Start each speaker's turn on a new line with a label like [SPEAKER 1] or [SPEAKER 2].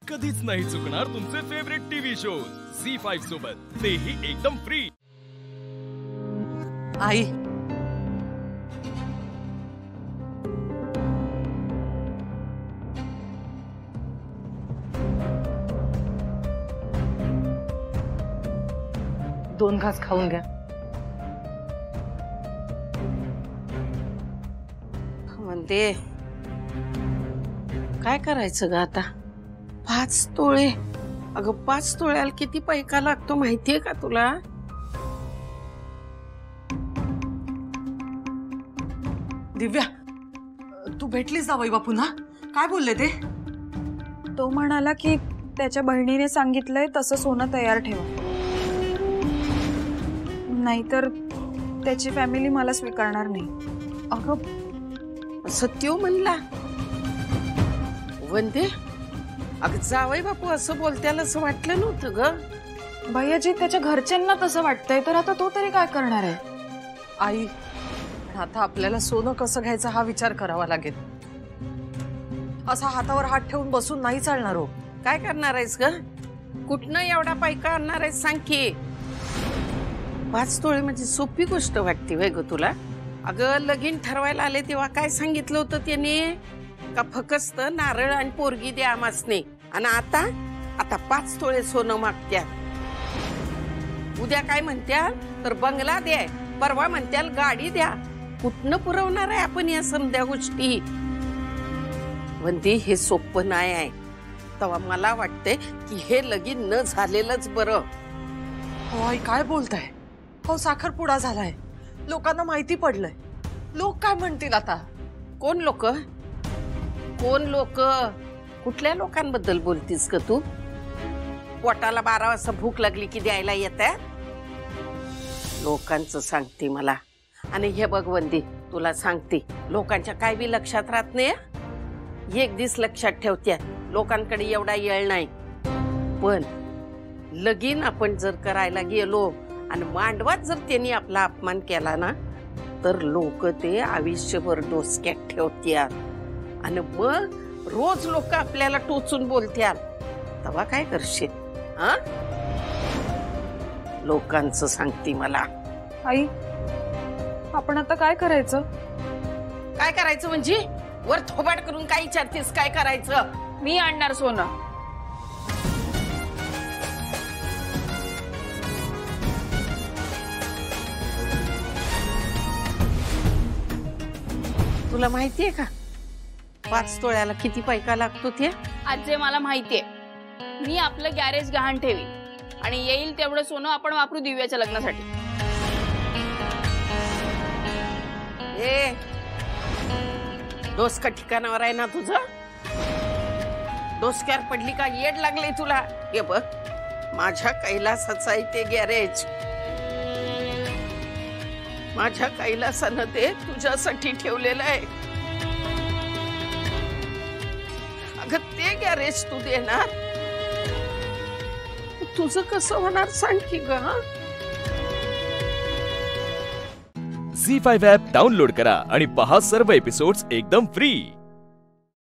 [SPEAKER 1] कधीच नाही चुकणार तुमचे फेवरेट टीव्ही शोज झी5 सोबत, तेही एकदम फ्री।
[SPEAKER 2] आई दोन घास खाऊन घ्या।
[SPEAKER 3] म्हणते काय करायचं ग आता? 5 तोळे, अगं 5 तोळ्याला किती पैका लागतो माहितीये का तुला?
[SPEAKER 2] दिव्या, तू भेटलीस जावई बापूंना? काय बोलले ते?
[SPEAKER 4] तो म्हणाला की त्याच्या बहिणीने सांगितलंय तसं सोनं तयार ठेवा, नाहीतर त्याची फॅमिली मला स्वीकारणार नाही।
[SPEAKER 3] अगं सत्यो म्हणला वंदे? अगं जावई बापू असं बोलत्याला असं वाटलं नव्हतं ग।
[SPEAKER 4] भैयाजी, त्याच्या घरच्यांना तसं वाटतंय तर आता तो तरी काय करणार आहे?
[SPEAKER 2] आई, आता आपल्याला सोनं कसं घ्यायचं हा विचार करावा लागेल। असा हातावर हात ठेवून बसून नाही चालणार हो।
[SPEAKER 3] काय करणार आहेस ग? कुठनं एवढा पैका आणणार आहेस सांग की? 5 तोळे म्हणजे सोपी गोष्ट वाटते वय ग तुला? अगं लगीन ठरवायला आले तेव्हा काय सांगितलं होतं त्याने? का फकस्त नारळ आणि पोरगी द्या आमासने, आणि आता 5 तोळे सोनं मागत्या। उद्या काय म्हणत्या तर बंगला द्या, परवा म्हणत्याल गाडी द्या। कुठनं पुरवणार आहे आपण या समध्या गोष्टी? वंदी हे सोपं नाही आहे। तेव्हा मला वाटतंय की हे लगीन न झालेलंच बरं।
[SPEAKER 2] हो आई, काय बोलताय? हो, साखरपुडा झालाय, लोकांना माहिती पडलंय, लोक काय म्हणतील आता?
[SPEAKER 3] कोण लोक? कोण लोक? कुठल्या लोकांबद्दल बोलतीस ग तू? पोटाला 12 वाजता भूक लागली की द्यायला येते? लोकांचं सांगते मला। आणि हे बघ वंदी, तुला सांगते, लोकांच्या काय बी लक्षात राहत नाही। एक दिवस लक्षात ठेवत्या, लोकांकडे एवढा येळ नाही। पण लगीन आपण जर करायला गेलो आणि मांडवात जर त्यांनी आपला अपमान केला ना, तर लोक ते आयुष्यभर डोसक्यात ठेवत्यात, आणि मग रोज लोक आपल्याला टोचून बोलत्यात। तेव्हा काय करशील? हा, लोकांचं सांगते मला।
[SPEAKER 4] आई, आपण आता काय करायचं?
[SPEAKER 3] काय करायचं म्हणजे? वर थोबाड करून काय विचारतेस? काय करायचं?
[SPEAKER 4] मी आणणार सोनं।
[SPEAKER 3] तुला माहितीये का 5 तोळ्याला किती पैका लागतो ते?
[SPEAKER 5] आजे मला माहितीये। मी आपलं गॅरेज गहाण ठेवी आणि येईल तेवढं सोनं आपण वापरू दिव्याच्या लग्नासाठी।
[SPEAKER 3] ए, डोसका ठिकाणावर आहे ना तुझं? डोसक्यावर पडली का? येड लागले तुला? हे बघ, माझ्या कैलासाचं आहे ते गॅरेज। माझ्या कैलासानं ते तुझ्यासाठी ठेवलेलं आहे। अगं ते गॅरेज तू देणार? तुझं कसं होणार सांग की ग?
[SPEAKER 1] झी5 ॲप डाउनलोड करा आणि पहा सर्व एपिसोड्स एकदम फ्री।